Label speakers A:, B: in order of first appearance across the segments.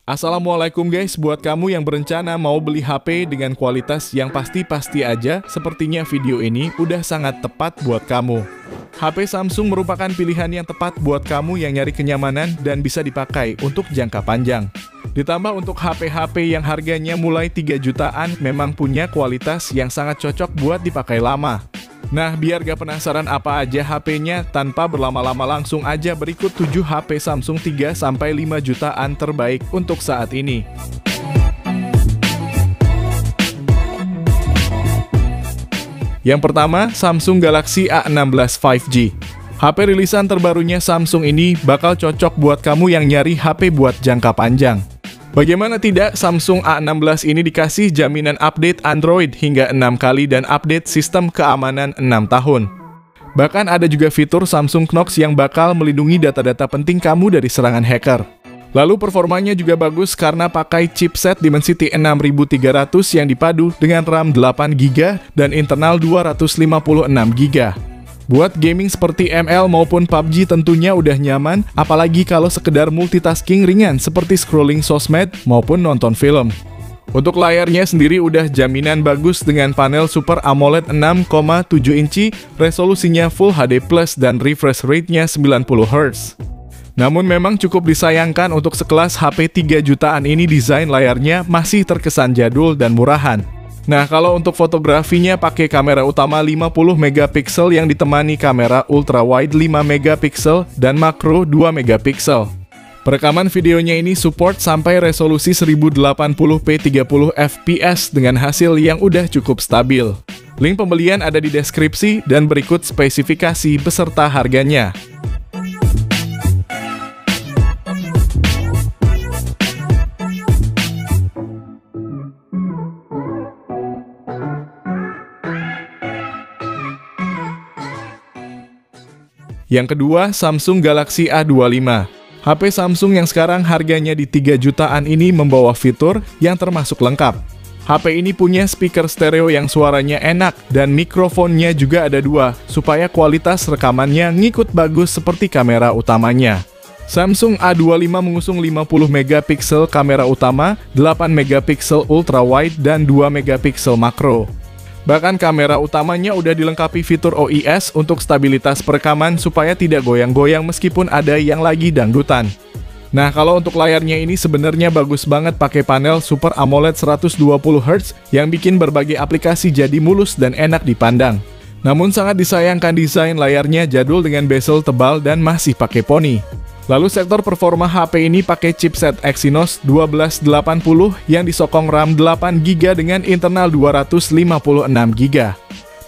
A: Assalamualaikum guys, buat kamu yang berencana mau beli HP dengan kualitas yang pasti-pasti aja, sepertinya video ini udah sangat tepat buat kamu. HP Samsung merupakan pilihan yang tepat buat kamu yang nyari kenyamanan dan bisa dipakai untuk jangka panjang. Ditambah untuk HP-HP yang harganya mulai 3 jutaan memang punya kualitas yang sangat cocok buat dipakai lama. Nah, biar gak penasaran apa aja HP-nya, tanpa berlama-lama langsung aja berikut 7 HP Samsung 3-5 jutaan terbaik untuk saat ini. Yang pertama, Samsung Galaxy A16 5G. HP rilisan terbarunya Samsung ini bakal cocok buat kamu yang nyari HP buat jangka panjang. Bagaimana tidak, Samsung A16 ini dikasih jaminan update Android hingga 6 kali dan update sistem keamanan 6 tahun. Bahkan ada juga fitur Samsung Knox yang bakal melindungi data-data penting kamu dari serangan hacker. Lalu performanya juga bagus karena pakai chipset Dimensity 6300 yang dipadu dengan RAM 8GB dan internal 256GB. Buat gaming seperti ML maupun PUBG tentunya udah nyaman, apalagi kalau sekedar multitasking ringan seperti scrolling sosmed maupun nonton film. Untuk layarnya sendiri udah jaminan bagus dengan panel Super AMOLED 6,7 inci, resolusinya Full HD+, dan refresh rate-nya 90Hz. Namun memang cukup disayangkan untuk sekelas HP 3 jutaan ini desain layarnya masih terkesan jadul dan murahan. Nah, kalau untuk fotografinya pakai kamera utama 50 megapiksel yang ditemani kamera ultra wide 5 megapiksel dan makro 2 megapiksel. Perekaman videonya ini support sampai resolusi 1080p 30 fps dengan hasil yang udah cukup stabil. Link pembelian ada di deskripsi dan berikut spesifikasi beserta harganya. Yang kedua, Samsung Galaxy A25. HP Samsung yang sekarang harganya di 3 jutaan ini membawa fitur yang termasuk lengkap. HP ini punya speaker stereo yang suaranya enak dan mikrofonnya juga ada 2, supaya kualitas rekamannya ngikut bagus seperti kamera utamanya. Samsung A25 mengusung 50 megapiksel kamera utama, 8 megapiksel ultra wide dan 2 megapiksel makro. Bahkan kamera utamanya udah dilengkapi fitur OIS untuk stabilitas perekaman supaya tidak goyang-goyang meskipun ada yang lagi dangdutan. Nah, kalau untuk layarnya ini sebenarnya bagus banget pakai panel Super AMOLED 120Hz yang bikin berbagai aplikasi jadi mulus dan enak dipandang. Namun sangat disayangkan desain layarnya jadul dengan bezel tebal dan masih pakai poni. Lalu sektor performa HP ini pakai chipset Exynos 1280 yang disokong RAM 8GB dengan internal 256GB.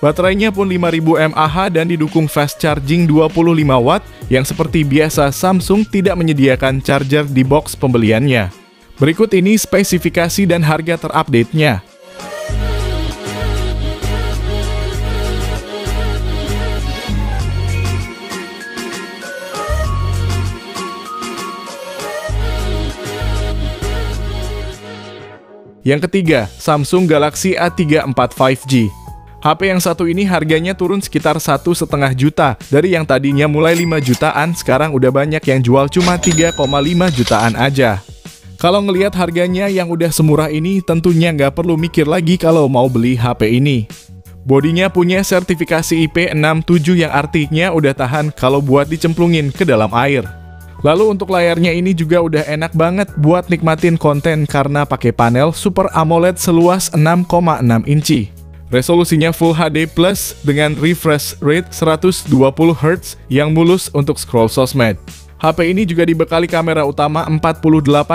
A: Baterainya pun 5000 mAh dan didukung fast charging 25 watt yang seperti biasa Samsung tidak menyediakan charger di box pembeliannya. Berikut ini spesifikasi dan harga terupdate-nya. Yang ketiga, Samsung Galaxy A34 5G. HP yang satu ini harganya turun sekitar 1,5 juta. Dari yang tadinya mulai 5 jutaan, sekarang udah banyak yang jual cuma 3,5 jutaan aja. Kalau ngelihat harganya yang udah semurah ini, tentunya nggak perlu mikir lagi kalau mau beli HP ini. Bodinya punya sertifikasi IP67 yang artinya udah tahan kalau buat dicemplungin ke dalam air. Lalu untuk layarnya ini juga udah enak banget buat nikmatin konten karena pakai panel Super AMOLED seluas 6,6 inci. Resolusinya Full HD Plus dengan refresh rate 120Hz yang mulus untuk scroll sosmed. HP ini juga dibekali kamera utama 48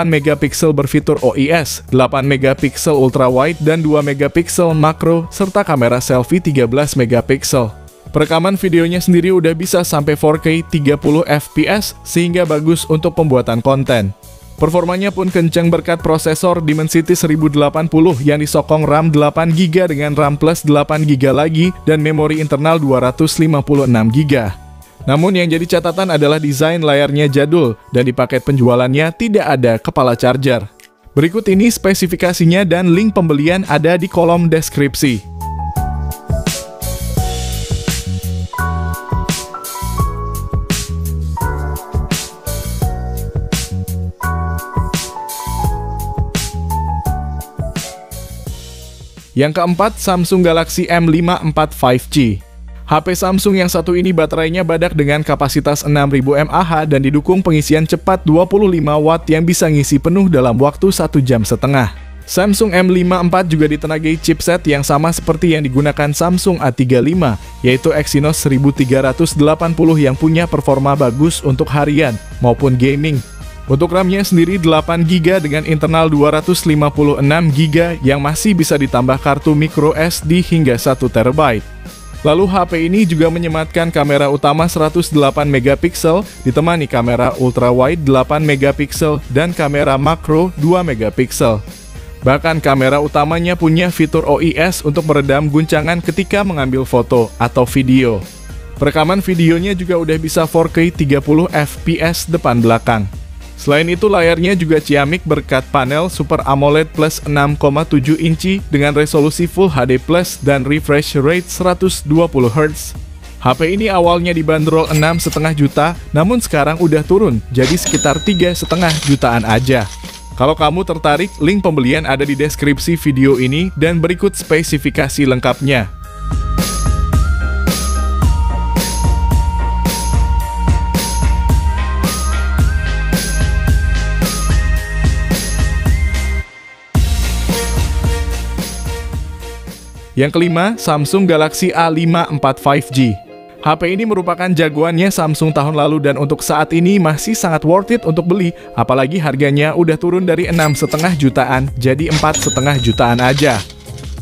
A: megapiksel berfitur OIS, 8 megapiksel ultra wide dan 2 megapiksel makro serta kamera selfie 13 megapiksel. Perekaman videonya sendiri udah bisa sampai 4K 30 fps sehingga bagus untuk pembuatan konten. Performanya pun kencang berkat prosesor Dimensity 1080 yang disokong RAM 8GB dengan RAM plus 8GB lagi dan memori internal 256GB. Namun yang jadi catatan adalah desain layarnya jadul dan di paket penjualannya tidak ada kepala charger. Berikut ini spesifikasinya dan link pembelian ada di kolom deskripsi. Yang keempat, Samsung Galaxy M54 5G. HP Samsung yang satu ini baterainya badak dengan kapasitas 6000 mAh dan didukung pengisian cepat 25 Watt yang bisa ngisi penuh dalam waktu 1,5 jam. Samsung M54 juga ditenagai chipset yang sama seperti yang digunakan Samsung A35, yaitu Exynos 1380 yang punya performa bagus untuk harian maupun gaming. Untuk RAM-nya sendiri 8GB dengan internal 256GB yang masih bisa ditambah kartu micro SD hingga 1TB. Lalu HP ini juga menyematkan kamera utama 108MP ditemani kamera ultrawide 8MP dan kamera makro 2MP. Bahkan kamera utamanya punya fitur OIS untuk meredam guncangan ketika mengambil foto atau video. Perekaman videonya juga udah bisa 4K 30fps depan belakang. Selain itu layarnya juga ciamik berkat panel Super AMOLED Plus 6,7 inci dengan resolusi Full HD Plus dan refresh rate 120Hz. HP ini awalnya dibanderol 6,5 juta, namun sekarang udah turun jadi sekitar 3,5 jutaan aja. Kalau kamu tertarik, link pembelian ada di deskripsi video ini dan berikut spesifikasi lengkapnya. Yang kelima, Samsung Galaxy A54 5G. HP ini merupakan jagoannya Samsung tahun lalu dan untuk saat ini masih sangat worth it untuk beli, apalagi harganya udah turun dari 6,5 jutaan jadi 4,5 jutaan aja.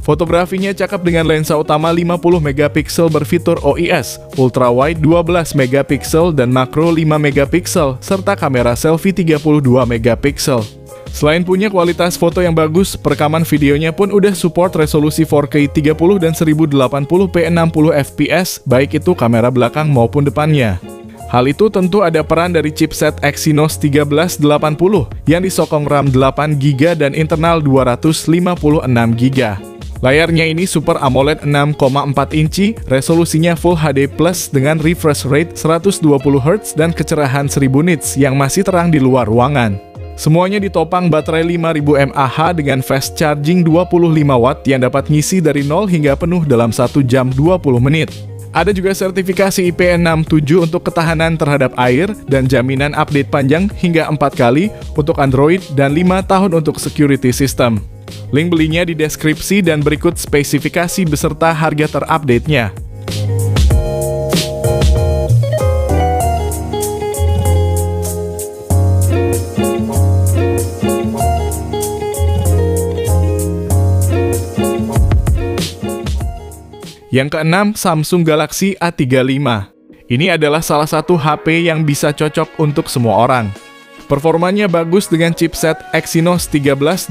A: Fotografinya cakep dengan lensa utama 50MP berfitur OIS, ultrawide 12MP dan makro 5MP serta kamera selfie 32MP. Selain punya kualitas foto yang bagus, perekaman videonya pun udah support resolusi 4K 30 dan 1080p 60fps, baik itu kamera belakang maupun depannya. Hal itu tentu ada peran dari chipset Exynos 1380 yang disokong RAM 8GB dan internal 256GB. Layarnya ini Super AMOLED 6,4 inci, resolusinya Full HD Plus dengan refresh rate 120Hz dan kecerahan 1000 nits yang masih terang di luar ruangan. Semuanya ditopang baterai 5000 mAh dengan fast charging 25 Watt yang dapat ngisi dari 0 hingga penuh dalam 1 jam 20 menit. Ada juga sertifikasi IP67 untuk ketahanan terhadap air dan jaminan update panjang hingga 4 kali untuk Android dan 5 tahun untuk security system. Link belinya di deskripsi dan berikut spesifikasi beserta harga terupdate-nya. Yang keenam, Samsung Galaxy A35. Ini adalah salah satu HP yang bisa cocok untuk semua orang. Performanya bagus dengan chipset Exynos 1380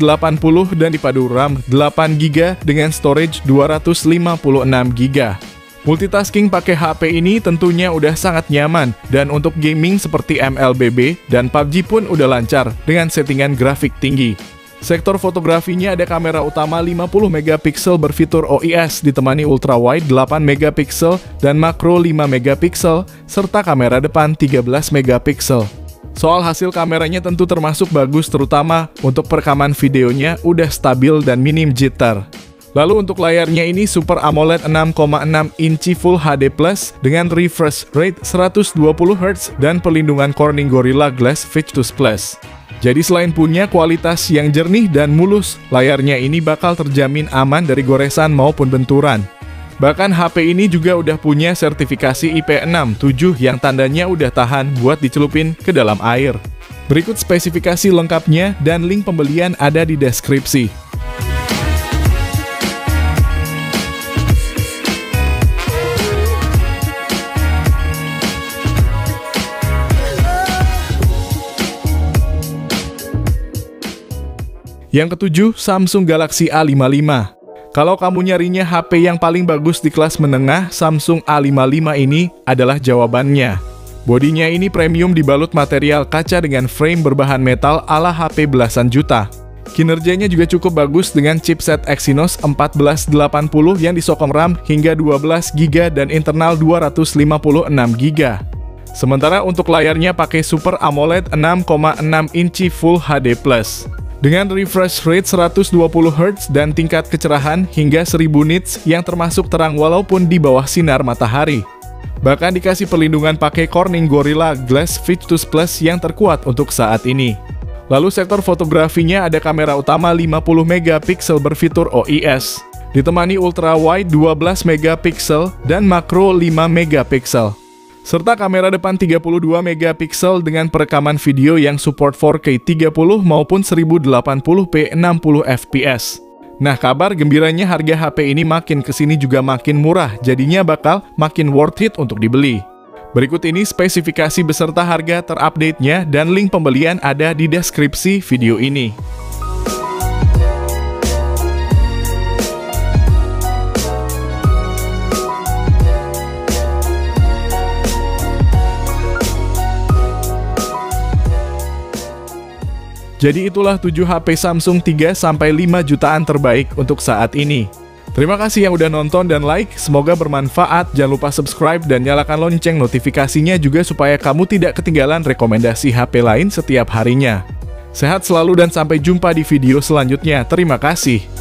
A: dan dipadu RAM 8GB dengan storage 256GB. Multitasking pakai HP ini tentunya udah sangat nyaman, dan untuk gaming seperti MLBB dan PUBG pun udah lancar dengan settingan grafik tinggi. Sektor fotografinya ada kamera utama 50MP berfitur OIS ditemani ultrawide 8MP dan makro 5MP serta kamera depan 13MP. Soal hasil kameranya tentu termasuk bagus, terutama untuk perekaman videonya udah stabil dan minim jitter. Lalu untuk layarnya ini Super AMOLED 6,6 inci Full HD Plus dengan refresh rate 120Hz dan perlindungan Corning Gorilla Glass Victus Plus. Jadi selain punya kualitas yang jernih dan mulus, layarnya ini bakal terjamin aman dari goresan maupun benturan. Bahkan HP ini juga udah punya sertifikasi IP67 yang tandanya udah tahan buat dicelupin ke dalam air. Berikut spesifikasi lengkapnya dan link pembelian ada di deskripsi. Yang ketujuh, Samsung Galaxy A55. Kalau kamu nyarinya HP yang paling bagus di kelas menengah, Samsung A55 ini adalah jawabannya. Bodinya ini premium dibalut material kaca dengan frame berbahan metal ala HP belasan juta. Kinerjanya juga cukup bagus dengan chipset Exynos 1480 yang disokong RAM hingga 12GB dan internal 256GB. Sementara untuk layarnya pakai Super AMOLED 6,6 inci Full HD+. Dengan refresh rate 120Hz dan tingkat kecerahan hingga 1000 nits yang termasuk terang walaupun di bawah sinar matahari. Bahkan dikasih perlindungan pakai Corning Gorilla Glass Victus Plus yang terkuat untuk saat ini. Lalu sektor fotografinya ada kamera utama 50 megapiksel berfitur OIS, ditemani ultra wide 12 megapiksel dan makro 5 megapiksel. Serta kamera depan 32 megapiksel dengan perekaman video yang support 4K 30 maupun 1080p 60 fps. Nah, kabar gembiranya harga HP ini makin kesini juga makin murah, jadinya bakal makin worth it untuk dibeli. Berikut ini spesifikasi beserta harga terupdate-nya dan link pembelian ada di deskripsi video ini. Jadi itulah 7 HP Samsung 3-5 jutaan terbaik untuk saat ini. Terima kasih yang udah nonton dan like, semoga bermanfaat. Jangan lupa subscribe dan nyalakan lonceng notifikasinya juga supaya kamu tidak ketinggalan rekomendasi HP lain setiap harinya. Sehat selalu dan sampai jumpa di video selanjutnya. Terima kasih.